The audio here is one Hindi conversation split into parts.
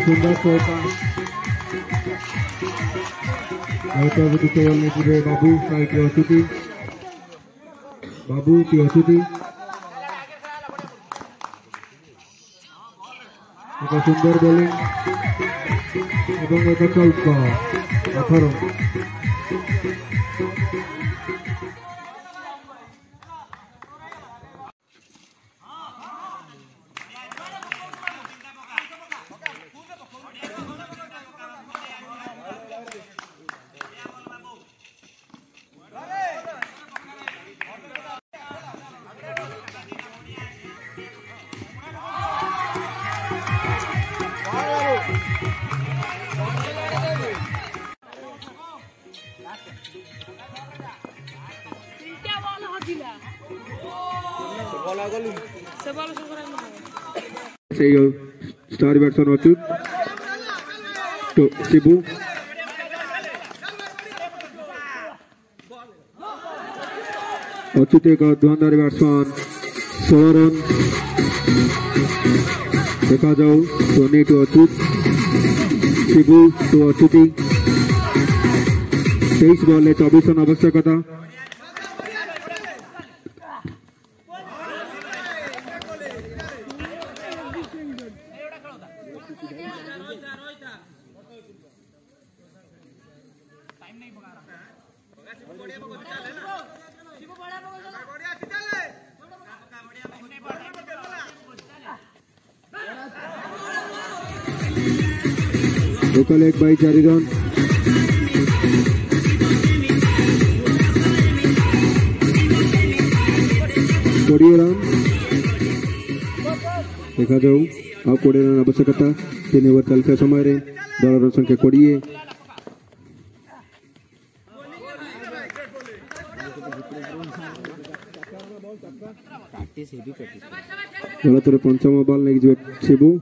सुंदर चौका बाबू साइड अछुति बाबू की अछुति एक सुंदर बोलिंग एक चौका 18 स्टार बैट्समैन अच्युत तो शिबू अच्युत एक धुआंधार बैट्समैन 16 रन देखा जाओ Soni to Achyut Shibu to Achyuti 23 ball 24 run आवश्यकता लोकल 1 बाई 4 रन कोड़े रन देखा जाऊ आ 20 रन आवश्यकता 3 ओवर चलते समय दल रन संख्या 20 गलत पंचम बॉल नहीं शिबू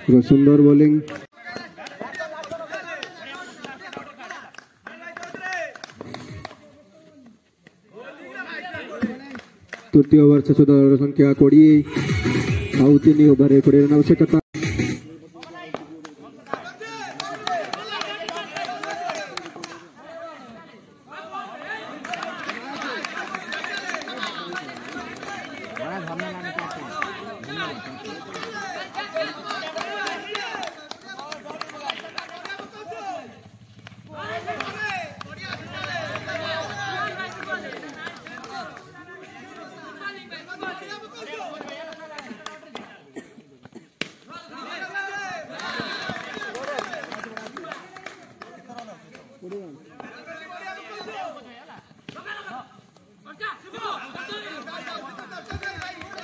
सुंदर बॉलिंग तृतीय ओवर शेष दल संख्या 20 आउ 3 ओवर 20 रन आवश्यकता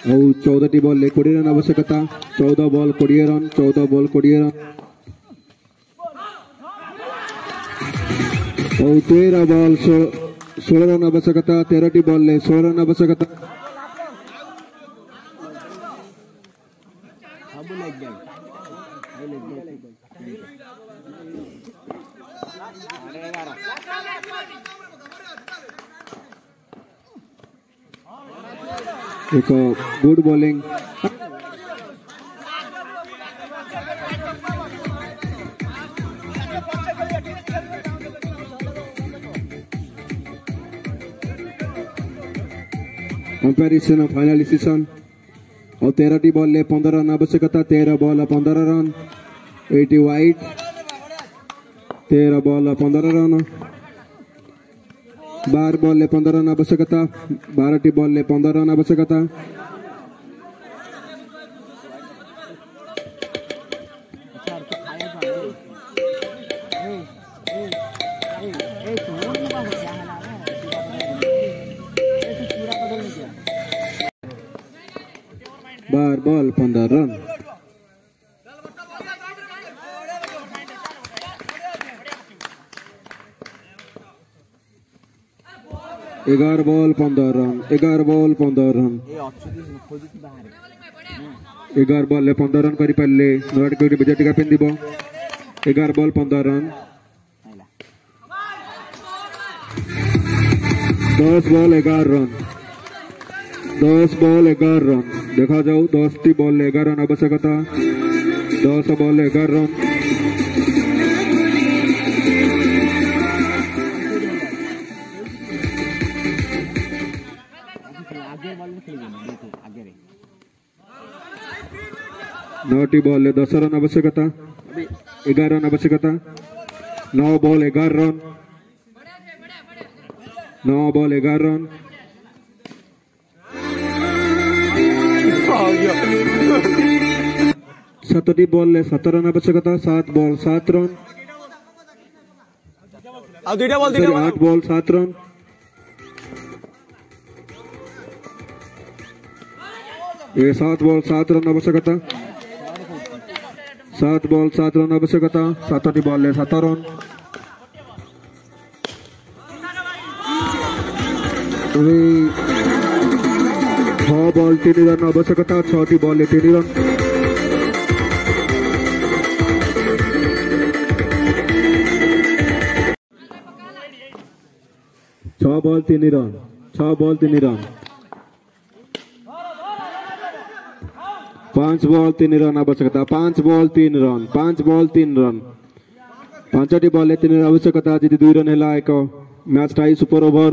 और 14 बॉल 20 रन आवश्यकता 14 बॉल 20 रन 14 बॉल 20 रन और 13 बॉल 16 रन आवश्यकता 13 बॉल 16 रन आवश्यकता एक good bowling comparison of final decision और 13 बॉल 15 रन आवश्यकता 13 ball 15 run 80 wide 13 ball 15 run 12 ball 15 run आवश्यकता 12 बॉल 15 रन आवश्यकता बार बॉल 15 रन एगार ball 15 run 11 ball 15 run 11 ball 15 run करि पाले नोट कोटी विजय टिका पिंदिबो 11 ball 15 run 10 ball 11 run 10 ball 11 run देखा जाऊ 10 टी बॉल 11 रन आवश्यकता 10 ball 11 run Nauti ball 10 run आवश्यकता 11 रन आवश्यकता 9 ball 11 run 9 ball 11 run 7 ball 7 run आवश्यकता 7 ball 7 run 8 ball 7 run 7 ball 7 run आवश्यकता 7 बॉल 7 रन आवश्यकता 7 बॉल 7 रन 6 बॉल 3 रन आवश्यकता 6 ball 3 run 6 ball 3 run 6 ball 3 run 5 ball 3 run आवश्यकता 5 ball 3 run 5 ball 3 run 5 ball 3 run आवश्यकता जी 2 रन है एक match tie super over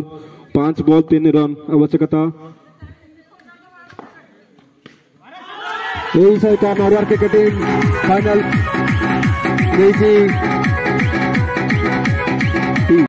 5 ball 3 run आवश्यकता यही सहित क्रिकेटिंग फाइनल